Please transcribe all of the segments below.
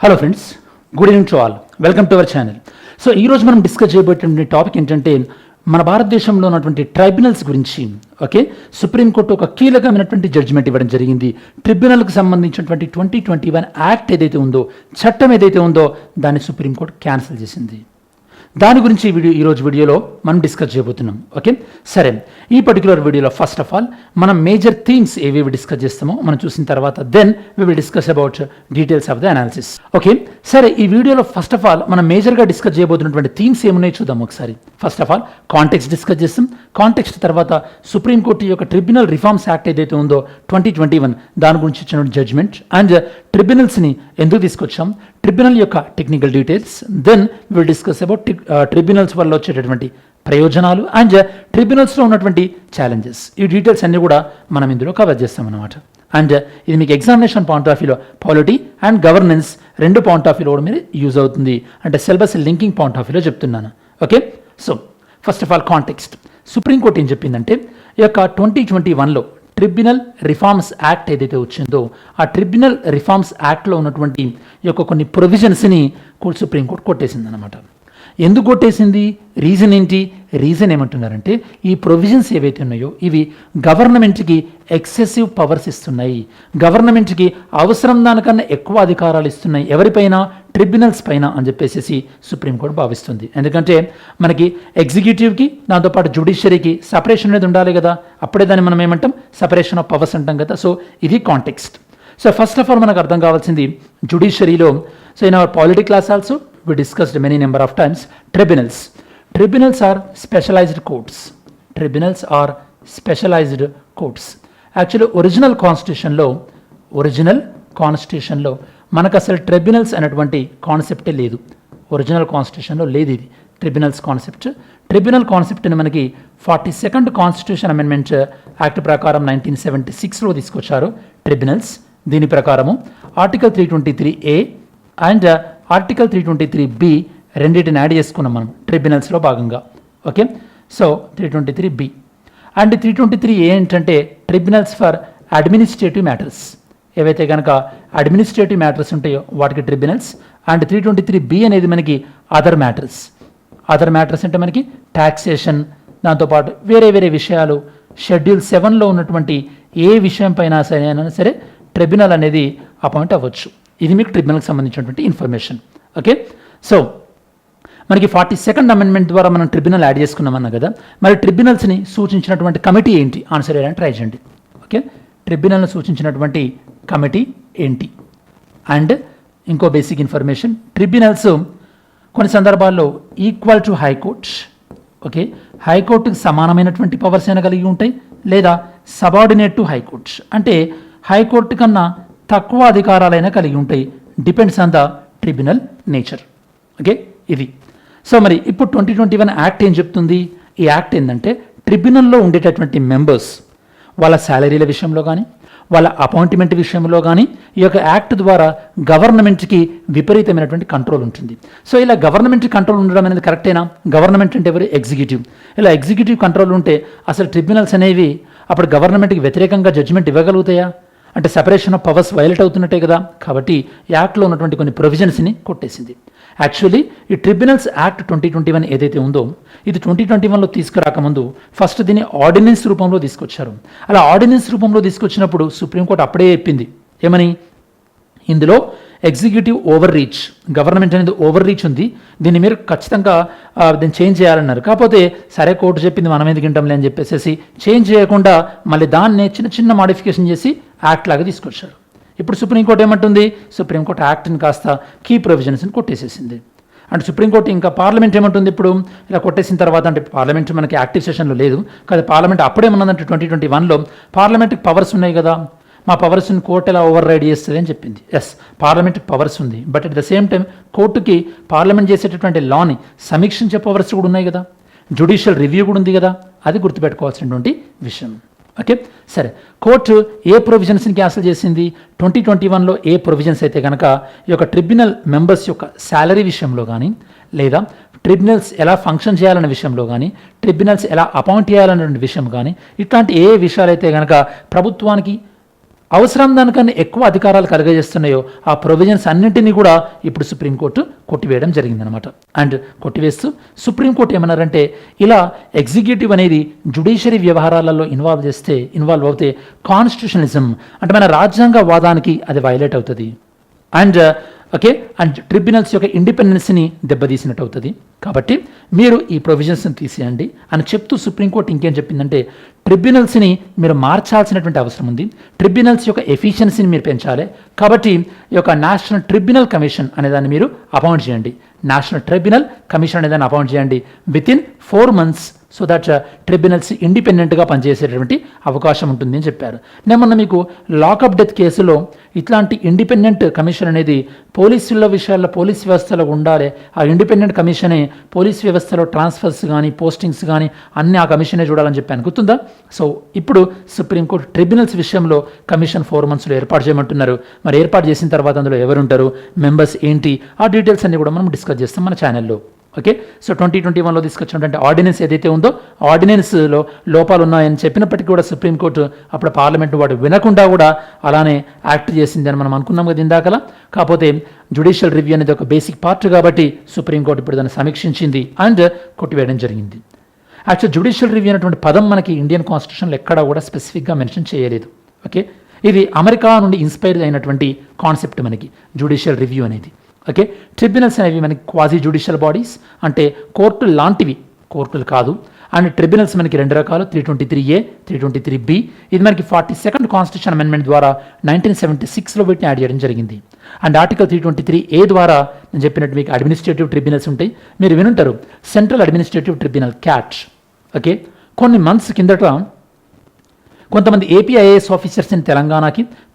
Hello friends, good evening to all. Welcome to our channel. So ఈరోజు మనం discuss చేయబోయేటువంటి topic ఏంటంటే మన భారతదేశంలో ఉన్నటువంటి ట్రైబ్యునల్స్ గురించి. ఓకే, సుప్రీంకోర్టు ఒక కీలకమైనటువంటి జడ్జిమెంట్ ఇవ్వడం జరిగింది. ట్రిబ్యునల్కి సంబంధించినటువంటి 2021 యాక్ట్ ఏదైతే ఉందో, చట్టం ఏదైతే ఉందో, దాన్ని సుప్రీంకోర్టు క్యాన్సిల్ చేసింది. దాని గురించి ఈరోజు వీడియోలో మనం డిస్కస్ చేయబోతున్నాం. ఓకే, సరే, ఈ పర్టికులర్ వీడియోలో ఫస్ట్ ఆఫ్ ఆల్ మనం మేజర్ థీమ్స్ ఏవేవి డిస్కస్ చేస్తామో మనం చూసిన తర్వాత then we will discuss about details of the analysis. Okay, సరే, ఈ వీడియోలో ఫస్ట్ ఆఫ్ ఆల్ మనం మేజర్గా డిస్కస్ చేయబోతున్నటువంటి థీమ్స్ ఏమున్నాయో చూద్దాం ఒకసారి. First of all context discuss చేస్తాం. కాంటెక్స్ట్ తర్వాత సుప్రీంకోర్టు యొక్క ట్రిబ్యునల్ రిఫార్మ్స్ యాక్ట్ ఏదైతే ఉందో 2021 దాని గురించి ఇచ్చిన జడ్జ్మెంట్ అండ్ ట్రిబ్యునల్స్ని ఎందుకు తీసుకొచ్చాం, ట్రిబ్యునల్ యొక్క technical details, then will discuss about tribunals వల్ల వచ్చేటటువంటి ప్రయోజనాలు అండ్ ట్రిబ్యునల్స్లో ఉన్నటువంటి ఛాలెంజెస్. ఈ డీటెయిల్స్ అన్నీ కూడా మనం ఇందులో కవర్ చేస్తాం అన్నమాట. అండ్ ఇది మీకు ఎగ్జామినేషన్ పాయింట్ ఆఫ్ వ్యూలో పాలిటీ అండ్ గవర్నెన్స్ రెండు పాయింట్ ఆఫ్ వ్యూలో కూడా మీరు యూజ్ అవుతుంది. అంటే సిలబస్ లింకింగ్ పాయింట్ ఆఫ్ వ్యూలో చెప్తున్నాను. Okay, so first of all context. Supreme court ఏం చెప్పిందంటే ఈ యొక్క 2021లో ట్రిబ్యునల్ రిఫార్మ్స్ యాక్ట్ ఏదైతే వచ్చిందో ఆ ట్రిబ్యునల్ రిఫార్మ్స్ యాక్ట్లో ఉన్నటువంటి ఈ యొక్క కొన్ని ప్రొవిజన్స్ని సుప్రీంకోర్టు కొట్టేసింది అనమాట. ఎందుకు కొట్టేసింది, రీజన్ ఏంటి? రీజన్ ఏమంటున్నారంటే ఈ ప్రొవిజన్స్ ఏవైతే ఉన్నాయో ఇవి గవర్నమెంట్కి ఎక్సెసివ్ పవర్స్ ఇస్తున్నాయి, గవర్నమెంట్కి అవసరం దానికన్నా ఎక్కువ అధికారాలు ఇస్తున్నాయి. ఎవరిపైన? ట్రిబ్యునల్స్ పైన అని చెప్పేసి సుప్రీంకోర్టు భావిస్తుంది. ఎందుకంటే మనకి ఎగ్జిక్యూటివ్కి దాంతోపాటు జ్యుడిషియరీకి సపరేషన్ అనేది ఉండాలి కదా, అప్పుడే దాన్ని మనం ఏమంటాం, సపరేషన్ ఆఫ్ పవర్స్ అంటాం కదా. సో ఇది context. So first of all మనకు అర్థం కావాల్సింది జ్యుడిషియరీలో, so in our polity class also we discussed many number of times tribunals. Tribunals are specialized courts. Tribunals are specialized courts. Actually original కాన్స్టిట్యూషన్లో మనకు అసలు ట్రిబ్యునల్స్ అనేటువంటి కాన్సెప్టే లేదు. ఒరిజినల్ కాన్స్టిట్యూషన్లో లేదు ఇది ట్రిబ్యునల్స్ కాన్సెప్ట్. ట్రిబ్యునల్ కాన్సెప్ట్ని మనకి 42nd కాన్స్టిట్యూషన్ అమెండ్మెంట్ యాక్ట్ ప్రకారం 1976లో తీసుకొచ్చారు ట్రిబ్యునల్స్. దీని ప్రకారము article 323A and article 323B రెండింటిని యాడ్ చేసుకున్నాం మనం ట్రిబ్యునల్స్లో భాగంగా. Okay, so 323B and 323A ఏంటంటే ట్రిబ్యునల్స్ ఫర్ అడ్మినిస్ట్రేటివ్ మ్యాటర్స్. ఏవైతే కనుక అడ్మినిస్ట్రేటివ్ మ్యాటర్స్ ఉంటాయో వాటికి ట్రిబ్యునల్స్. అండ్ 323B అనేది మనకి అదర్ మ్యాటర్స్. అదర్ మ్యాటర్స్ అంటే మనకి ట్యాక్సేషన్, దాంతోపాటు వేరే వేరే విషయాలు, షెడ్యూల్ 7లో ఉన్నటువంటి ఏ విషయం పైన సరే ట్రిబ్యునల్ అనేది అపాయింట్ అవ్వచ్చు. ఇది మీకు ట్రిబ్యునల్కి సంబంధించినటువంటి ఇన్ఫర్మేషన్. ఓకే, సో మనకి 42nd అమెండ్మెంట్ ద్వారా మనం ట్రిబ్యునల్ యాడ్ చేసుకున్నామన్నా కదా, మరి ట్రిబ్యునల్స్ని సూచించినటువంటి కమిటీ ఏంటి? ఆన్సర్ చేయడానికి ట్రై చేయండి. ఓకే, ట్రిబ్యునల్ని సూచించినటువంటి కమిటీ ఏంటి? అండ్ ఇంకో బేసిక్ ఇన్ఫర్మేషన్, ట్రిబ్యునల్స్ కొన్ని సందర్భాల్లో ఈక్వల్ టు హైకోర్ట్. ఓకే, హైకోర్టుకి సమానమైనటువంటి పవర్స్ అయినా కలిగి ఉంటాయి, లేదా సబార్డినేట్ టు హైకోర్ట్ అంటే హైకోర్టు కన్నా తక్కువ అధికారాలైనా కలిగి ఉంటాయి. Depends on the tribunal nature. Okay, ఇది. సో మరి ఇప్పుడు 2021 యాక్ట్ ఏం చెప్తుంది? ఈ యాక్ట్ ఏంటంటే ట్రిబ్యునల్లో ఉండేటటువంటి మెంబర్స్ వాళ్ళ శాలరీల విషయంలో కానీ, వాళ్ళ అపాయింట్మెంట్ విషయంలో కానీ ఈ యొక్క యాక్ట్ ద్వారా గవర్నమెంట్కి విపరీతమైనటువంటి కంట్రోల్ ఉంటుంది. సో ఇలా గవర్నమెంట్ కంట్రోల్ ఉండడం అనేది కరెక్టేనా? గవర్నమెంట్ అంటే ఎవరు? ఎగ్జిక్యూటివ్. ఇలా ఎగ్జిక్యూటివ్ కంట్రోల్ ఉంటే అసలు ట్రిబ్యునల్స్ అనేవి అప్పుడు గవర్నమెంట్కి వ్యతిరేకంగా జడ్జిమెంట్ ఇవ్వగలుగుతాయా? అంటే సెపరేషన్ ఆఫ్ పవర్స్ వైలేట్ అవుతున్నట్టే కదా. కాబట్టి యాక్ట్లో ఉన్నటువంటి కొన్ని ప్రొవిజన్స్ని కొట్టేసింది. యాక్చువల్లీ ఈ ట్రిబ్యునల్స్ యాక్ట్ 2021 ఏదైతే ఉందో ఇది 2021లో తీసుకురాకముందు ఫస్ట్ దీన్ని ఆర్డినెన్స్ రూపంలో తీసుకొచ్చారు. అలా ఆర్డినెన్స్ రూపంలో తీసుకొచ్చినప్పుడు సుప్రీంకోర్టు అప్పుడే చెప్పింది ఏమని, ఇందులో ఎగ్జిక్యూటివ్ ఓవర్ రీచ్, గవర్నమెంట్ అనేది ఓవర్ రీచ్ ఉంది, దీన్ని మీరు ఖచ్చితంగా దీన్ని చేంజ్ చేయాలన్నారు. కాకపోతే సరే కోర్టు చెప్పింది మనం ఎందుకు వింటాంలే అని చెప్పేసి చేంజ్ చేయకుండా మళ్ళీ దాన్ని చిన్న చిన్న మాడిఫికేషన్ చేసి యాక్ట్ లాగా తీసుకొచ్చారు. ఇప్పుడు సుప్రీంకోర్టు ఏమంటుంది? సుప్రీంకోర్టు యాక్ట్ని కాస్త కీ ప్రొవిజన్స్ని కొట్టేసేసింది. అంటే సుప్రీంకోర్టు ఇంకా పార్లమెంట్ ఏమంటుంది ఇప్పుడు ఇలా కొట్టేసిన తర్వాత? అంటే పార్లమెంట్ మనకి యాక్టివ్ సెషన్లో లేదు కదా, పార్లమెంట్ అప్పుడేమన్నదంటే 2021లో పార్లమెంట్కి పవర్స్ ఉన్నాయి కదా, మా పవర్స్ని కోర్టు ఎలా ఓవర్ రైడ్ చేస్తుంది అని చెప్పింది. ఎస్, పార్లమెంట్కి పవర్స్ ఉంది, but at the same time కోర్టుకి పార్లమెంట్ చేసేటటువంటి లాని సమీక్షించే పవర్స్ కూడా ఉన్నాయి కదా, జ్యుడిషియల్ రివ్యూ కూడా ఉంది కదా, అది గుర్తుపెట్టుకోవాల్సినటువంటి విషయం. ఓకే, సరే, కోర్టు ఏ ప్రొవిజన్స్ని క్యాన్సిల్ చేసింది? 2021లో ఏ ప్రొవిజన్స్ అయితే కనుక ఈ యొక్క ట్రిబ్యునల్ మెంబర్స్ యొక్క శాలరీ విషయంలో కానీ, లేదా ట్రిబ్యునల్స్ ఎలా ఫంక్షన్ చేయాలనే విషయంలో కానీ, ట్రిబ్యునల్స్ ఎలా అపాయింట్ చేయాలనే విషయం కానీ, ఇట్లాంటి ఏ విషయాలైతే కనుక ప్రభుత్వానికి అవసరం దానికన్నా ఎక్కువ అధికారాలు కలుగజేస్తున్నాయో ఆ ప్రొవిజన్స్ అన్నింటినీ కూడా ఇప్పుడు సుప్రీంకోర్టు కొట్టివేయడం జరిగిందనమాట. అండ్ కొట్టివేస్తూ సుప్రీంకోర్టు ఏమన్నారంటే, ఇలా ఎగ్జిక్యూటివ్ అనేది జ్యుడిషియరీ వ్యవహారాలలో ఇన్వాల్వ్ అవుతే కాన్స్టిట్యూషనలిజం అంటే మన రాజ్యాంగ వాదానికి అది వైలేట్ అవుతుంది. అండ్ ట్రిబ్యునల్స్ యొక్క ఇండిపెండెన్స్ని దెబ్బతీసినట్టు అవుతుంది. కాబట్టి మీరు ఈ ప్రొవిజన్స్ని తీసేయండి అని చెప్తూ సుప్రీంకోర్టు ఇంకేం చెప్పిందంటే, ట్రిబ్యునల్స్ని మీరు మార్చాల్సినటువంటి అవసరం ఉంది. ట్రిబ్యునల్స్ యొక్క ఎఫిషియన్సీని మీరు పెంచాలి. కాబట్టి ఈ యొక్క నేషనల్ ట్రిబ్యునల్ కమిషన్ అనేదాన్ని మీరు అపాయింట్ చేయండి. నేషనల్ ట్రిబ్యునల్ కమిషన్ అనేదాన్ని అపాయింట్ చేయండి within 4 months so that tribunals ఇండిపెండెంట్గా పనిచేసేటటువంటి అవకాశం ఉంటుంది అని చెప్పారు. నేను మొన్న మీకు లాకప్ డెత్ కేసులో ఇట్లాంటి ఇండిపెండెంట్ కమిషన్ అనేది పోలీసుల విషయాల్లో పోలీస్ వ్యవస్థలో ఉండాలి. ఆ ఇండిపెండెంట్ కమిషనే పోలీస్ వ్యవస్థలో ట్రాన్స్ఫర్స్ కానీ పోస్టింగ్స్ కానీ అన్ని ఆ కమిషనే చూడాలని చెప్పాను, గుర్తుందా? సో ఇప్పుడు సుప్రీంకోర్టు ట్రిబ్యునల్స్ విషయంలో కమిషన్ 4 months ఏర్పాటు చేయమంటున్నారు. మరి ఏర్పాటు చేసిన తర్వాత అందులో ఎవరుంటారు, మెంబర్స్ ఏంటి, ఆ డీటెయిల్స్ అన్ని కూడా మనం డిస్కస్ చేస్తాం మన ఛానల్లో. ఓకే, సో 2021లో తీసుకొచ్చినటువంటి ఆర్డినెన్స్ ఏదైతే ఉందో ఆర్డినెన్స్లో లోపాలు ఉన్నాయని చెప్పినప్పటికీ కూడా సుప్రీంకోర్టు అప్పుడు పార్లమెంట్ వాడు వినకుండా కూడా అలానే యాక్ట్ చేసింది అని మనం అనుకున్నాం కదా ఇందాకలా. కాకపోతే జ్యుడిషియల్ రివ్యూ అనేది ఒక బేసిక్ పార్ట్ కాబట్టి సుప్రీంకోర్టు ఇప్పుడు దాన్ని సమీక్షించింది అండ్ కొట్టివేయడం జరిగింది. యాక్చువల్ జ్యుడిషియల్ రివ్యూ అనేటువంటి పదం మనకి ఇండియన్ కాన్స్టిట్యూషన్లో ఎక్కడా కూడా స్పెసిఫిక్గా మెన్షన్ చేయలేదు. ఓకే, ఇది అమెరికా నుండి ఇన్స్పైర్ అయినటువంటి కాన్సెప్ట్ మనకి జ్యుడిషియల్ రివ్యూ అనేది. ఓకే, ట్రిబ్యునల్స్ అనేవి మనకి క్వాజీ జ్యుడిషియల్ బాడీస్ అంటే కోర్టులు లాంటివి, కోర్టులు కాదు. అండ్ ట్రిబ్యునల్స్ మనకి 2 రకాలు, 323A, 323B. ఇది మనకి 42nd కాన్స్టిట్యూషన్ అమెండ్మెంట్ ద్వారా 1976లో వీటిని యాడ్ చేయడం జరిగింది. అండ్ ఆర్టికల్ 323A ద్వారా నేను చెప్పినట్టు మీకు అడ్మినిస్ట్రేటివ్ ట్రిబ్యునల్స్ ఉంటాయి. మీరు వినుంటారు central administrative tribunal CAT. Okay, కొన్ని మంత్స్ కిందట కొంతమంది ఏపీ ఐఏఎస్ ఆఫీసర్స్ని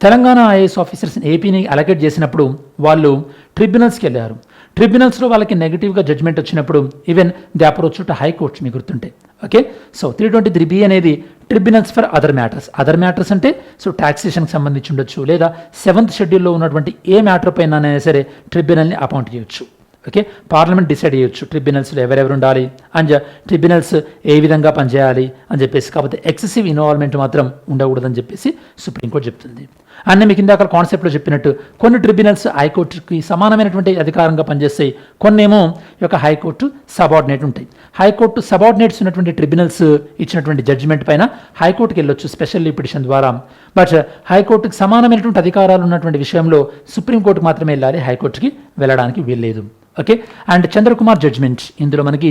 తెలంగాణ ఐఏఎస్ ఆఫీసర్స్ని ఏపీని అలకేట్ చేసినప్పుడు వాళ్ళు ట్రిబ్యునల్స్కి వెళ్ళారు. ట్రిబ్యునల్స్లో వాళ్ళకి నెగిటివ్గా జడ్జ్మెంట్ వచ్చినప్పుడు even they approach to high courts, మీకు గుర్తుంటే. ఓకే, సో 323B అనేది ట్రిబ్యునల్స్ ఫర్ అదర్ మ్యాటర్స్ అంటే సో టాక్సేషన్కి సంబంధించి ఉండొచ్చు, లేదా 7th షెడ్యూల్లో ఉన్నటువంటి ఏ మ్యాటర్ పైన అయినా సరే ట్రిబ్యునల్ని అపాయింట్ చేయొచ్చు. ఓకే, పార్లమెంట్ డిసైడ్ చేయొచ్చు ట్రిబ్యునల్స్లో ఎవరెవరు ఉండాలి అండ్ ట్రిబ్యునల్స్ ఏ విధంగా పనిచేయాలి అని చెప్పేసి. కాకపోతే ఎక్సెసివ్ ఇన్వాల్వ్మెంట్ మాత్రం ఉండకూడదని చెప్పేసి సుప్రీంకోర్టు చెప్తుంది. అన్నీ మీకు ఇందాక కాన్సెప్ట్లో చెప్పినట్టు కొన్ని ట్రిబ్యునల్స్ హైకోర్టుకి సమానమైనటువంటి అధికారంగా పనిచేస్తాయి, కొన్నేమో ఈ యొక్క హైకోర్టు సబార్డినేట్ ఉంటాయి. హైకోర్టు సబార్డినేట్స్ ఉన్నటువంటి ట్రిబ్యునల్స్ ఇచ్చినటువంటి జడ్జిమెంట్ పైన హైకోర్టుకి వెళ్ళొచ్చు స్పెషల్ పిటిషన్ ద్వారా. బట్ హైకోర్టుకి సమానమైనటువంటి అధికారాలు ఉన్నటువంటి విషయంలో సుప్రీంకోర్టుకు మాత్రమే వెళ్ళాలి, హైకోర్టుకి వెళ్ళడానికి వీల్లేదు. ఓకే, అండ్ చంద్రకుమార్ జడ్జ్మెంట్ ఇందులో మనకి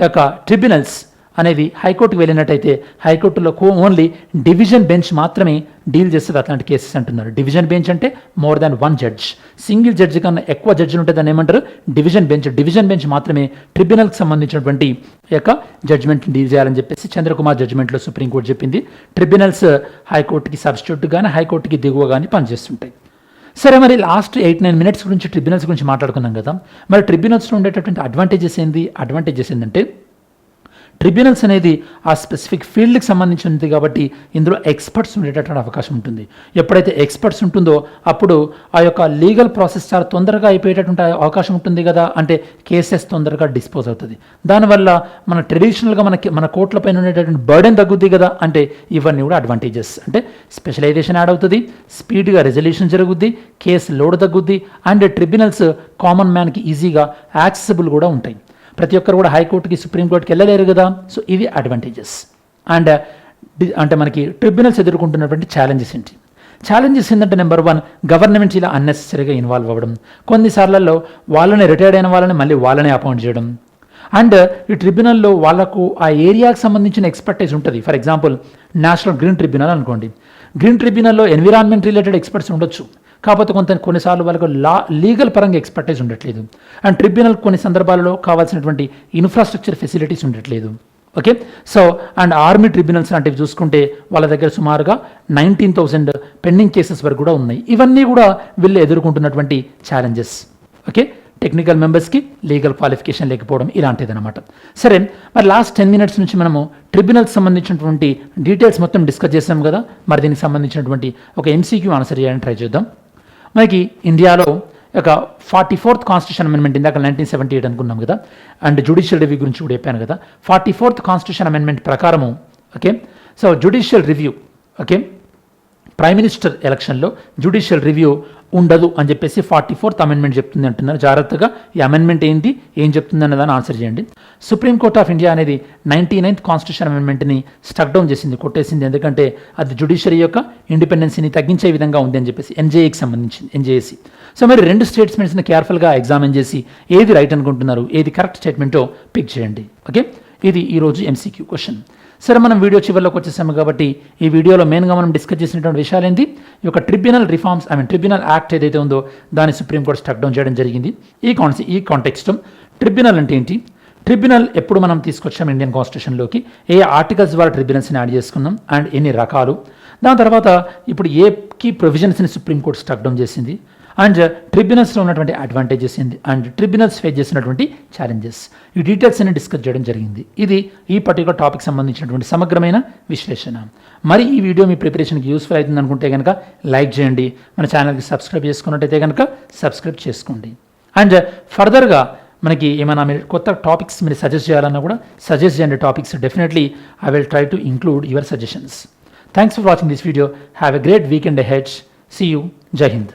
యొక్క ట్రిబ్యునల్స్ అనేది హైకోర్టుకు వెళ్ళినట్టయితే హైకోర్టులో ఓన్లీ డివిజన్ బెంచ్ మాత్రమే డీల్ చేస్తుంది అట్లాంటి కేసెస్ అంటున్నారు. డివిజన్ బెంచ్ అంటే more than 1 judge, single judge కన్నా ఎక్కువ జడ్జిలు ఉంటే దాన్ని ఏమంటారు డివిజన్ బెంచ్ మాత్రమే ట్రిబ్యునల్కి సంబంధించినటువంటి యొక్క జడ్జ్మెంట్ డీల్ చేయాలని చెప్పేసి చంద్రకుమార్ జడ్జ్మెంట్లో సుప్రీంకోర్టు చెప్పింది. ట్రిబ్యునల్స్ హైకోర్టుకి సబ్స్టిట్యూట్ కానీ హైకోర్టుకి దిగువ కానీ పనిచేస్తుంటాయి. సరే, మరి లాస్ట్ 8-9 minutes గురించి ట్రిబ్యునల్స్ గురించి మాట్లాడుకున్నాం కదా. మరి ట్రిబ్యునల్స్లో ఉండేటటువంటి అడ్వాంటేజెస్ ఏంటంటే ట్రిబ్యునల్స్ అనేది ఆ స్పెసిఫిక్ ఫీల్డ్కి సంబంధించినది కాబట్టి ఇందులో ఎక్స్పర్ట్స్ ఉండేటటువంటి అవకాశం ఉంటుంది. ఎప్పుడైతే ఎక్స్పర్ట్స్ ఉంటుందో అప్పుడు ఆ యొక్క లీగల్ ప్రాసెస్ చాలా తొందరగా అయిపోయేటటువంటి అవకాశం ఉంటుంది కదా, అంటే కేసెస్ తొందరగా డిస్పోజ్ అవుతుంది. దానివల్ల మన ట్రెడిషనల్గా మన కోర్టులపైన ఉండేటటువంటి బర్డెన్ తగ్గుద్ది కదా, అంటే ఇవన్నీ కూడా అడ్వాంటేజెస్. అంటే స్పెషలైజేషన్ యాడ్ అవుతుంది, స్పీడ్గా రెజల్యూషన్ జరుగుద్ది, కేసు లోడ్ తగ్గుద్ది, అండ్ ట్రిబ్యునల్స్ కామన్ మ్యాన్కి ఈజీగా యాక్సెసిబుల్ కూడా ఉంటాయి. ప్రతి ఒక్కరు కూడా హైకోర్టుకి సుప్రీంకోర్టుకి వెళ్ళలేరు కదా. సో ఇవి అడ్వాంటేజెస్. అండ్ అంటే మనకి ట్రిబ్యునల్స్ ఎదుర్కొంటున్నటువంటి ఛాలెంజెస్ ఏంటంటే నెంబర్ 1 గవర్నమెంట్ ఇలా అన్నెసెసరీగా ఇన్వాల్వ్ అవ్వడం, కొన్నిసార్లలో వాళ్ళని రిటైర్డ్ అయిన వాళ్ళని మళ్ళీ వాళ్ళనే అపాయింట్ చేయడం. అండ్ ఈ ట్రిబ్యునల్లో వాళ్ళకు ఆ ఏరియాకి సంబంధించిన ఎక్స్పర్టైజ్ ఉంటుంది. For example national green tribunal అనుకోండి, గ్రీన్ ట్రిబ్యునల్లో ఎన్విరాన్మెంట్ రిలేటెడ్ ఎక్స్పర్ట్స్ ఉండొచ్చు, కాకపోతే కొన్నిసార్లు వాళ్ళకు లీగల్ పరంగా ఎక్స్పర్టైజ్ ఉండట్లేదు. అండ్ ట్రిబ్యునల్ కొన్ని సందర్భాలలో కావాల్సినటువంటి ఇన్ఫ్రాస్ట్రక్చర్ ఫెసిలిటీస్ ఉండట్లేదు. Okay, so and army tribunals లాంటివి చూసుకుంటే వాళ్ళ దగ్గర సుమారుగా 19,000 పెండింగ్ కేసెస్ వరకు కూడా ఉన్నాయి. ఇవన్నీ కూడా వీళ్ళు ఎదుర్కొంటున్నటువంటి ఛాలెంజెస్. ఓకే, టెక్నికల్ మెంబర్స్కి లీగల్ క్వాలిఫికేషన్ లేకపోవడం ఇలాంటిది అనమాట. సరే, మరి లాస్ట్ 10 minutes నుంచి మనము ట్రిబ్యునల్కి సంబంధించినటువంటి డీటెయిల్స్ మొత్తం డిస్కస్ చేసాం కదా. మరి దీనికి సంబంధించినటువంటి ఒక MCQ ఆన్సర్ చేయడానికి ట్రై చేద్దాం. మనకి ఇండియాలో ఒక 44th కాన్స్టిట్యూషన్ అమెండ్మెంట్ ఇందాక 1978 అనుకున్నాం కదా, అండ్ జ్యుడిషియల్ రివ్యూ గురించి కూడా చెప్పాను కదా. 44th కాన్స్టిట్యూషన్ అమెండ్మెంట్ ప్రకారము okay, so judicial review okay prime minister ఎలక్షన్లో జ్యుడిషియల్ రివ్యూ ఉండదు అని చెప్పేసి 44th అమెండ్మెంట్ చెప్తుంది అంటున్నారు. జాగ్రత్తగా ఈ అమెండ్మెంట్ ఏంటి, ఏం చెప్తుంది అన్నదాన్ని ఆన్సర్ చేయండి. సుప్రీంకోర్ట్ ఆఫ్ ఇండియా అనేది 99th కాన్స్టిట్యూషన్ అమెండ్మెంట్ని స్టక్ డౌన్ చేసింది, కొట్టేసింది. ఎందుకంటే అది జ్యుడిషియరీ యొక్క ఇండిపెండెన్సీని తగ్గించే విధంగా ఉంది అని చెప్పేసి ఎన్జేఏకి సంబంధించింది, ఎన్జేఏసీ. సో మరి రెండు స్టేట్మెంట్స్ని కేర్ఫుల్గా ఎగ్జామిన్ చేసి ఏది రైట్ అనుకుంటున్నారు, ఏది కరెక్ట్ స్టేట్మెంటో పిక్ చేయండి. ఓకే, ఇది ఈరోజు ఎంసీక్యూ క్వశ్చన్. సరే, మనం వీడియో చివరిలోకి వచ్చేసాము కాబట్టి ఈ వీడియోలో మెయిన్గా మనం డిస్కస్ చేసినటువంటి విషయాలు ఏంటి, ఈ యొక్క ట్రిబ్యునల్ రిఫార్మ్స్ ట్రిబ్యునల్ యాక్ట్ ఏదైతే ఉందో దాన్ని సుప్రీంకోర్టు స్టక్ డౌన్ చేయడం జరిగింది. ఈ కాంటెక్స్ట్ ట్రిబ్యునల్ అంటే ఏంటి, ట్రిబ్యునల్ ఎప్పుడు మనం తీసుకొచ్చాం ఇండియన్ కాన్స్టిట్యూషన్లోకి, ఏ ఆర్టికల్స్ ద్వారా ట్రిబ్యునల్స్ని యాడ్ చేసుకున్నాం అండ్ ఎన్ని రకాలు, దాని తర్వాత ఇప్పుడు ఏ కీ ప్రొవిజన్స్ని సుప్రీంకోర్టు స్టక్ డౌన్ చేసింది, అండ్ ట్రిబ్యునల్స్లో ఉన్నటువంటి అడ్వాంటేజెస్ ఏంది, అండ్ ట్రిబ్యునల్స్ ఫేస్ చేసినటువంటి ఛాలెంజెస్, ఈ డీటెయిల్స్ అన్ని డిస్కస్ చేయడం జరిగింది. ఇది ఈ పర్టికులర్ టాపిక్ సంబంధించినటువంటి సమగ్రమైన విశ్లేషణ. మరి ఈ వీడియో మీ ప్రిపరేషన్కి యూస్ఫుల్ అవుతుంది అనుకుంటే కనుక లైక్ చేయండి, మన ఛానల్కి సబ్స్క్రైబ్ చేసుకున్నట్టయితే కనుక సబ్స్క్రైబ్ చేసుకోండి. అండ్ ఫర్దర్గా మనకి ఏమైనా మీరు కొత్త టాపిక్స్ మీరు సజెస్ట్ చేయాలన్నా కూడా సజెస్ట్ చేయండి topics. Definitely I will try to include your suggestions. Thanks for watching this video. Have a great weekend ahead. See you. జై హింద్.